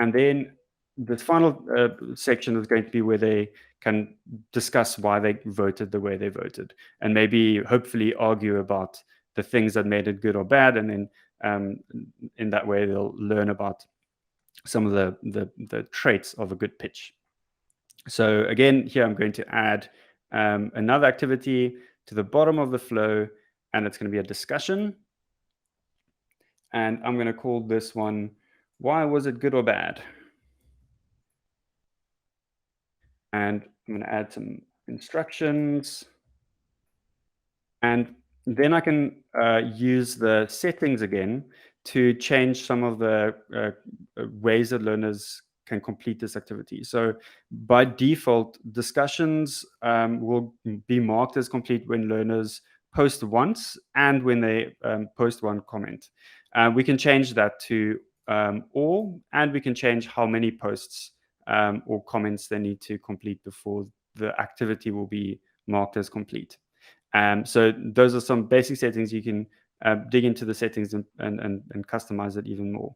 And then the final section is going to be where they can discuss why they voted the way they voted, and maybe hopefully argue about the things that made it good or bad. And then in that way, they'll learn about some of the traits of a good pitch. So again, here I'm going to add another activity to the bottom of the flow, and it's going to be a discussion. And I'm going to call this one, why was it good or bad? And I'm going to add some instructions. And then I can use the settings again to change some of the ways that learners can complete this activity. So by default, discussions will be marked as complete when learners post once and when they post one comment. We can change that to all, and we can change how many posts or comments they need to complete before the activity will be marked as complete. So those are some basic settings. You can dig into the settings and customize it even more.